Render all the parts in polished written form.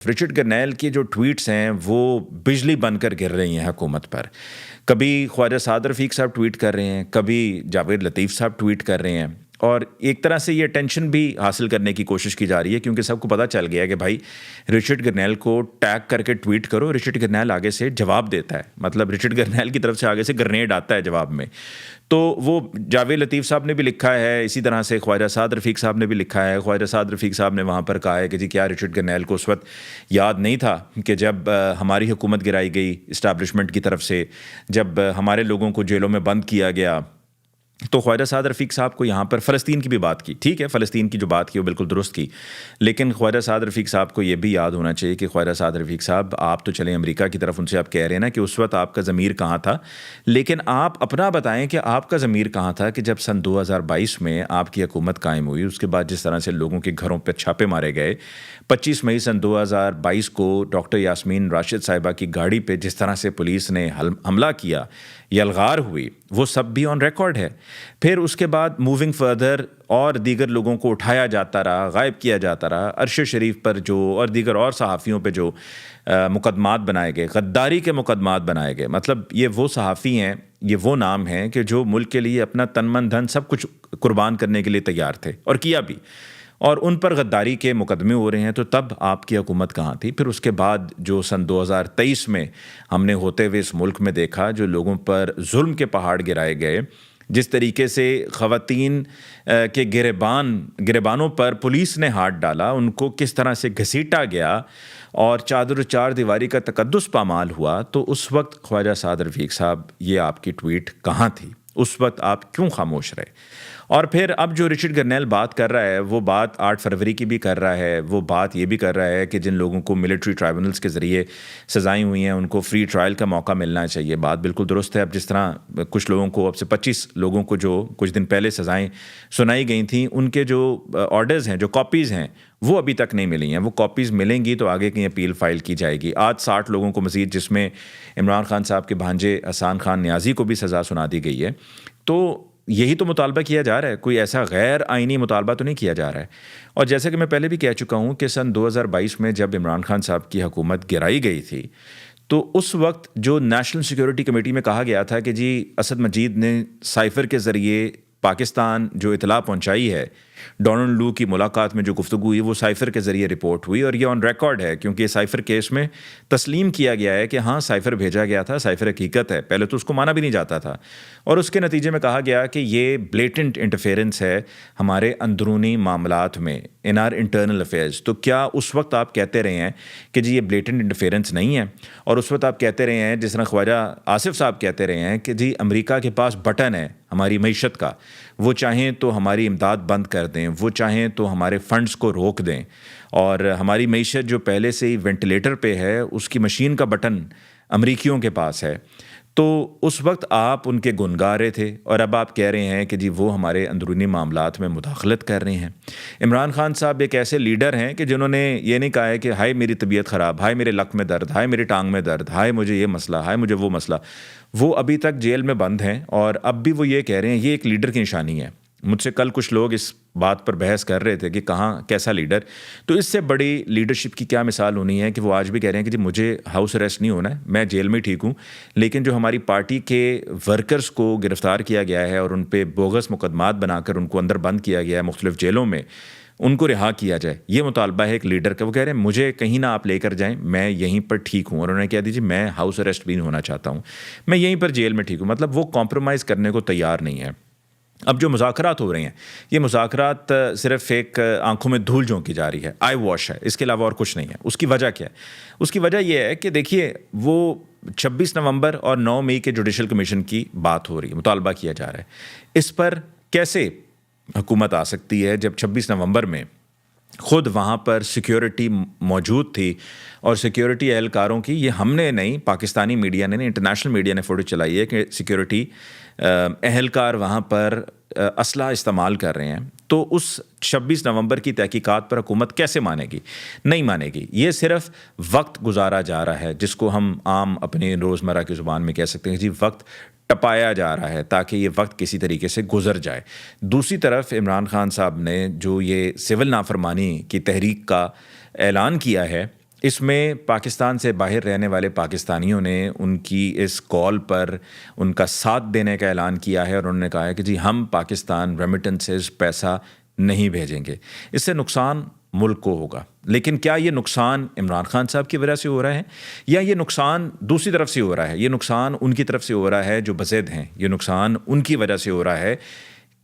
Richard گرنیل کی جو tweets ہیں وہ بجلی بن کر گر رہی ہیں حکومت پر. کبھی خواجہ سعد رفیق صاحب ٹویٹ کر رہے ہیں, کبھی جاوید لطیف صاحب ٹویٹ کر رہے ہیں, اور ایک طرح سے یہ ٹینشن بھی حاصل کرنے کی کوشش کی جا رہی ہے کیونکہ سب کو پتہ چل گیا ہے کہ بھائی رچرڈ گرنیل کو ٹیگ کر کے ٹویٹ کرو, رچرڈ گرنیل آگے سے جواب دیتا ہے, مطلب رچرڈ گرنیل کی طرف سے آگے سے گرنیڈ آتا ہے جواب میں. تو وہ جاوید لطیف صاحب نے بھی لکھا ہے, اسی طرح سے خواجہ سعد رفیق صاحب نے بھی لکھا ہے. خواجہ سعد رفیق صاحب نے وہاں پر کہا ہے کہ جی کیا رچرڈ گرنیل کو اس وقت یاد نہیں تھا کہ جب ہماری حکومت گرائی گئی اسٹیبلشمنٹ کی طرف سے, جب ہمارے لوگوں کو جیلوں میں بند کیا گیا. تو خواجہ سعد رفیق صاحب کو یہاں پر فلسطین کی بھی بات کی, ٹھیک ہے فلسطین کی جو بات کی وہ بالکل درست کی, لیکن خواجہ سعد رفیق صاحب کو یہ بھی یاد ہونا چاہیے کہ خواجہ سعد رفیق صاحب آپ تو چلیں امریکہ کی طرف, ان سے آپ کہہ رہے ہیں نا کہ اس وقت آپ کا ضمیر کہاں تھا, لیکن آپ اپنا بتائیں کہ آپ کا ضمیر کہاں تھا کہ جب سن 2022 میں آپ کی حکومت قائم ہوئی, اس کے بعد جس طرح سے لوگوں کے گھروں پہ چھاپے مارے گئے. 25 مئی سن 2022 کو ڈاکٹر یاسمین راشد صاحبہ کی گاڑی پہ جس طرح سے پولیس نے حملہ کیا, یلغار ہوئی, وہ سب بھی آن ریکارڈ ہے. پھر اس کے بعد موونگ فردر اور دیگر لوگوں کو اٹھایا جاتا رہا, غائب کیا جاتا رہا. عرش شریف پر جو اور دیگر اور صحافیوں پہ جو مقدمات بنائے گئے, غداری کے مقدمات بنائے گئے, مطلب یہ وہ صحافی ہیں, یہ وہ نام ہیں کہ جو ملک کے لیے اپنا تن من دھن سب کچھ قربان کرنے کے لیے تیار تھے اور کیا بھی, اور ان پر غداری کے مقدمے ہو رہے ہیں. تو تب آپ کی حکومت کہاں تھی؟ پھر اس کے بعد جو سن 2023 میں ہم نے ہوتے ہوئے اس ملک میں دیکھا, جو لوگوں پر ظلم کے پہاڑ گرائے گئے, جس طریقے سے خواتین کے گریبانوں پر پولیس نے ہاتھ ڈالا, ان کو کس طرح سے گھسیٹا گیا اور چادر و چار دیواری کا تقدس پامال ہوا. تو اس وقت خواجہ سعد رفیق صاحب یہ آپ کی ٹویٹ کہاں تھی؟ اس وقت آپ کیوں خاموش رہے؟ اور پھر اب جو رچرڈ گرنیل بات کر رہا ہے وہ بات 8 فروری کی بھی کر رہا ہے, وہ بات یہ بھی کر رہا ہے کہ جن لوگوں کو ملٹری ٹرائبونلز کے ذریعے سزائیں ہوئی ہیں ان کو فری ٹرائل کا موقع ملنا چاہیے. بات بالکل درست ہے. اب جس طرح کچھ لوگوں کو, اب سے 25 لوگوں کو جو کچھ دن پہلے سزائیں سنائی گئی تھیں, ان کے جو آرڈرز ہیں, جو کاپیز ہیں, وہ ابھی تک نہیں ملی ہیں. وہ کاپیز ملیں گی تو آگے کی اپیل فائل کی جائے گی. آج 60 لوگوں کو مزید, جس میں عمران خان صاحب کے بھانجے حسان خان نیازی کو بھی سزا سنا دی گئی ہے. تو یہی تو مطالبہ کیا جا رہا ہے, کوئی ایسا غیر آئینی مطالبہ تو نہیں کیا جا رہا ہے. اور جیسا کہ میں پہلے بھی کہہ چکا ہوں کہ سن 2022 میں جب عمران خان صاحب کی حکومت گرائی گئی تھی تو اس وقت جو نیشنل سیکیورٹی کمیٹی میں کہا گیا تھا کہ جی اسد مجید نے سائفر کے ذریعے پاکستان جو اطلاع پہنچائی ہے, ڈونلڈ لو کی ملاقات میں جو گفتگو ہوئی وہ سائفر کے ذریعے رپورٹ ہوئی, اور یہ آن ریکارڈ ہے کیونکہ سائفر کیس میں تسلیم کیا گیا ہے کہ ہاں سائفر بھیجا گیا تھا, سائفر حقیقت ہے. پہلے تو اس کو مانا بھی نہیں جاتا تھا, اور اس کے نتیجے میں کہا گیا کہ یہ بلیٹنٹ انٹرفیئرنس ہے ہمارے اندرونی معاملات میں, ان آر انٹرنل افیئرز. تو کیا اس وقت آپ کہتے رہے ہیں کہ جی یہ بلیٹنٹ انٹرفیئرنس نہیں ہے؟ اور اس وقت آپ کہتے رہے ہیں, جس طرح خواجہ آصف صاحب کہتے رہے ہیں کہ جی امریکہ کے پاس بٹن ہے ہماری معیشت کا, وہ چاہیں تو ہماری امداد بند کر دیں, وہ چاہیں تو ہمارے فنڈز کو روک دیں, اور ہماری معیشت جو پہلے سے ہی وینٹیلیٹر پہ ہے اس کی مشین کا بٹن امریکیوں کے پاس ہے. تو اس وقت آپ ان کے گنگارے تھے, اور اب آپ کہہ رہے ہیں کہ جی وہ ہمارے اندرونی معاملات میں مداخلت کر رہے ہیں. عمران خان صاحب ایک ایسے لیڈر ہیں کہ جنہوں نے یہ نہیں کہا ہے کہ ہائے میری طبیعت خراب, ہائے میرے لک میں درد, ہائے میری ٹانگ میں درد, ہائے مجھے یہ مسئلہ, ہائے مجھے وہ مسئلہ. وہ ابھی تک جیل میں بند ہیں اور اب بھی وہ یہ کہہ رہے ہیں. یہ ایک لیڈر کی نشانی ہے. مجھ سے کل کچھ لوگ اس بات پر بحث کر رہے تھے کہ کہاں کیسا لیڈر. تو اس سے بڑی لیڈرشپ کی کیا مثال ہونی ہے کہ وہ آج بھی کہہ رہے ہیں کہ جی مجھے ہاؤس اریسٹ نہیں ہونا ہے, میں جیل میں ٹھیک ہوں, لیکن جو ہماری پارٹی کے ورکرز کو گرفتار کیا گیا ہے اور ان پہ بوگس مقدمات بنا کر ان کو اندر بند کیا گیا ہے مختلف جیلوں میں, ان کو رہا کیا جائے. یہ مطالبہ ہے ایک لیڈر کا. وہ کہہ رہے ہیں مجھے کہیں نہ آپ لے کر جائیں, میں یہیں پر ٹھیک ہوں. اور انہوں نے کہہ دیجیے میں ہاؤس اریسٹ بھی نہیں ہونا چاہتا ہوں, میں یہیں پر جیل میں ٹھیک ہوں. مطلب وہ کمپرومائز کرنے کو تیار نہیں ہے. اب جو مذاکرات ہو رہے ہیں, یہ مذاکرات صرف ایک آنکھوں میں دھول جھونکی جا رہی ہے, آئی واش ہے, اس کے علاوہ اور کچھ نہیں ہے. اس کی وجہ کیا ہے؟ اس کی وجہ یہ ہے کہ دیکھیے وہ 26 نومبر اور 9 مئی کے جوڈیشل کمیشن کی بات ہو رہی ہے, مطالبہ کیا جا رہا ہے. اس پر کیسے حکومت آ سکتی ہے جب 26 نومبر میں خود وہاں پر سیکیورٹی موجود تھی, اور سیکیورٹی اہلکاروں کی, یہ ہم نے نہیں, پاکستانی میڈیا نے نہیں, انٹرنیشنل میڈیا نے فوٹو چلائی ہے کہ سیکیورٹی اہلکار وہاں پر اسلحہ استعمال کر رہے ہیں. تو اس 26 نومبر کی تحقیقات پر حکومت کیسے مانے گی؟ نہیں مانے گی. یہ صرف وقت گزارا جا رہا ہے, جس کو ہم عام اپنے روزمرہ کی زبان میں کہہ سکتے ہیں جی وقت ٹپایا جا رہا ہے تاکہ یہ وقت کسی طریقے سے گزر جائے. دوسری طرف عمران خان صاحب نے جو یہ سول نافرمانی کی تحریک کا اعلان کیا ہے, اس میں پاکستان سے باہر رہنے والے پاکستانیوں نے ان کی اس کال پر ان کا ساتھ دینے کا اعلان کیا ہے، اور انہوں نے کہا ہے کہ جی ہم پاکستان ریمیٹنسز پیسہ نہیں بھیجیں گے۔ اس سے نقصان ملک کو ہوگا، لیکن کیا یہ نقصان عمران خان صاحب کی وجہ سے ہو رہا ہے یا یہ نقصان دوسری طرف سے ہو رہا ہے؟ یہ نقصان ان کی طرف سے ہو رہا ہے جو بضد ہیں، یہ نقصان ان کی وجہ سے ہو رہا ہے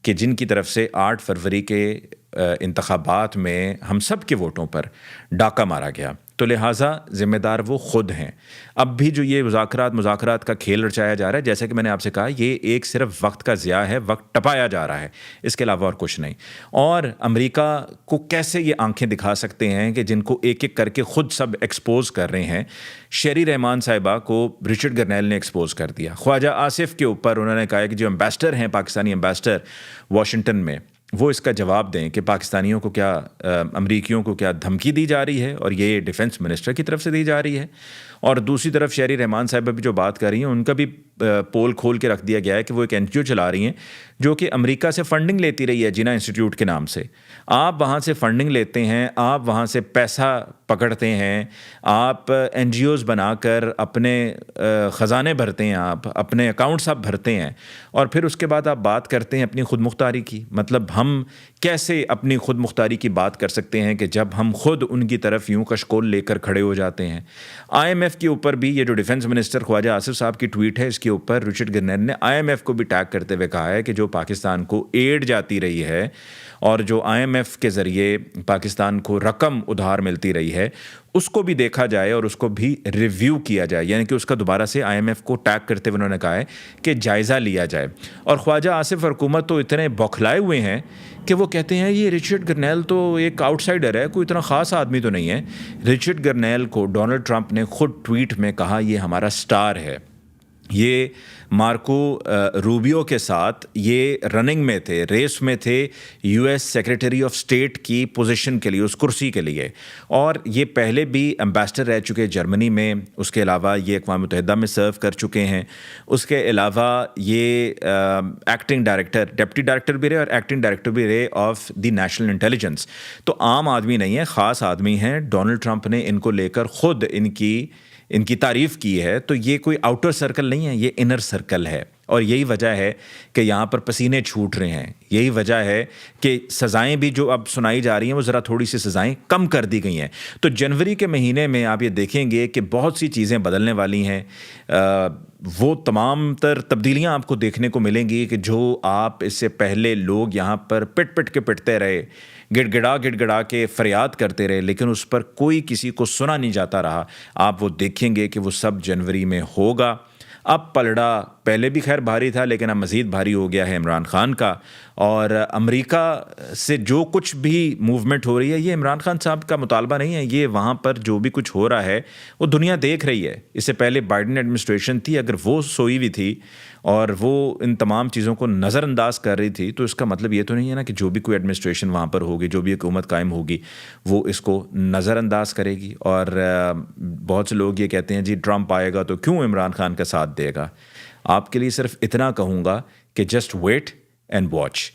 کہ جن کی طرف سے 8 فروری کے انتخابات میں ہم سب کے ووٹوں پر ڈاکہ مارا گیا، تو لہٰذا ذمہ دار وہ خود ہیں۔ اب بھی جو یہ مذاکرات کا کھیل رچایا جا رہا ہے، جیسا کہ میں نے آپ سے کہا، یہ ایک صرف وقت کا ضیاع ہے، وقت ٹپایا جا رہا ہے، اس کے علاوہ اور کچھ نہیں۔ اور امریکہ کو کیسے یہ آنکھیں دکھا سکتے ہیں کہ جن کو ایک ایک کر کے خود سب ایکسپوز کر رہے ہیں؟ شیری رحمان صاحبہ کو رچرڈ گرنیل نے ایکسپوز کر دیا، خواجہ آصف کے اوپر انہوں نے کہا کہ جو امبیسڈر ہیں، پاکستانی امبیسڈر واشنگٹن میں، وہ اس کا جواب دیں کہ پاکستانیوں کو کیا، امریکیوں کو کیا دھمکی دی جا رہی ہے، اور یہ ڈیفنس منسٹر کی طرف سے دی جا رہی ہے۔ اور دوسری طرف شیری رحمان صاحبہ بھی جو بات کر رہی ہیں، ان کا بھی پول کھول کے رکھ دیا گیا ہے کہ وہ ایک این جی او چلا رہی ہیں جو کہ امریکہ سے فنڈنگ لیتی رہی ہے، جینا انسٹیٹیوٹ کے نام سے۔ آپ وہاں سے فنڈنگ لیتے ہیں، آپ وہاں سے پیسہ پکڑتے ہیں، آپ این جی اوز بنا کر اپنے خزانے بھرتے ہیں، آپ اپنے اکاؤنٹس آپ بھرتے ہیں، اور پھر اس کے بعد آپ بات کرتے ہیں اپنی خود مختاری کی۔ مطلب ہم کیسے اپنی خود مختاری کی بات کر سکتے ہیں کہ جب ہم خود ان کی طرف یوں کشکول لے کر کھڑے ہو جاتے ہیں؟ آئی ایم ایف کے اوپر بھی یہ جو ڈیفنس منسٹر خواجہ آصف صاحب کی ٹویٹ ہے، اس کے اوپر رچرڈ گرنیل نے آئی ایم ایف کو بھی ٹیگ کرتے ہوئے کہا ہے کہ جو پاکستان کو ایڈ جاتی رہی ہے اور جو آئی ایم ایف کے ذریعے پاکستان کو رقم ادھار ملتی رہی ہے، اس کو بھی دیکھا جائے اور اس کو بھی ریویو کیا جائے، یعنی کہ اس کا دوبارہ سے آئی ایم ایف کو ٹیگ کرتے ہوئے انہوں نے کہا ہے کہ جائزہ لیا جائے۔ اور خواجہ آصف اور حکومت تو اتنے بوکھلائے ہوئے ہیں کہ وہ کہتے ہیں یہ رچرڈ گرنیل تو ایک آؤٹ سائڈر ہے، کوئی اتنا خاص آدمی تو نہیں ہے۔ رچرڈ گرنیل کو ڈونلڈ ٹرمپ نے خود ٹویٹ میں کہا یہ ہمارا سٹار ہے۔ یہ مارکو روبیو کے ساتھ یہ رننگ میں تھے، ریس میں تھے U S secretary of state کی پوزیشن کے لیے، اس کرسی کے لیے، اور یہ پہلے بھی امبیسڈر رہ چکے جرمنی میں، اس کے علاوہ یہ اقوام متحدہ میں سرو کر چکے ہیں، اس کے علاوہ یہ ایکٹنگ ڈائریکٹر، ڈپٹی ڈائریکٹر بھی رہے اور ایکٹنگ ڈائریکٹر بھی رہے آف دی نیشنل انٹیلیجنس۔ تو عام آدمی نہیں ہے، خاص آدمی ہیں۔ ڈونلڈ ٹرمپ نے ان کو لے کر خود ان کی تعریف کی ہے، تو یہ کوئی آؤٹر سرکل نہیں ہے، یہ انر سرکل ہے۔ اور یہی وجہ ہے کہ یہاں پر پسینے چھوٹ رہے ہیں، یہی وجہ ہے کہ سزائیں بھی جو اب سنائی جا رہی ہیں وہ ذرا تھوڑی سی سزائیں کم کر دی گئی ہیں۔ تو جنوری کے مہینے میں آپ یہ دیکھیں گے کہ بہت سی چیزیں بدلنے والی ہیں، وہ تمام تر تبدیلیاں آپ کو دیکھنے کو ملیں گی کہ جو آپ اس سے پہلے لوگ یہاں پر پٹ کے پٹتے رہے، گڑ گڑا کے فریاد کرتے رہے، لیکن اس پر کوئی کسی کو سنا نہیں جاتا رہا، آپ وہ دیکھیں گے کہ وہ سب جنوری میں ہوگا۔ اب پلڑا پہلے بھی خیر بھاری تھا، لیکن اب مزید بھاری ہو گیا ہے عمران خان کا، اور امریکہ سے جو کچھ بھی موومنٹ ہو رہی ہے یہ عمران خان صاحب کا مطالبہ نہیں ہے، یہ وہاں پر جو بھی کچھ ہو رہا ہے وہ دنیا دیکھ رہی ہے۔ اس سے پہلے بائیڈن ایڈمنسٹریشن تھی، اگر وہ سوئی ہوئی تھی اور وہ ان تمام چیزوں کو نظر انداز کر رہی تھی، تو اس کا مطلب یہ تو نہیں ہے نا کہ جو بھی کوئی ایڈمنسٹریشن وہاں پر ہوگی، جو بھی حکومت قائم ہوگی، وہ اس کو نظر انداز کرے گی۔ اور بہت سے لوگ یہ کہتے ہیں جی ٹرمپ آئے گا تو کیوں عمران خان کا ساتھ دے گا؟ آپ کے لیے صرف اتنا کہوں گا کہ جسٹ ویٹ اینڈ واچ۔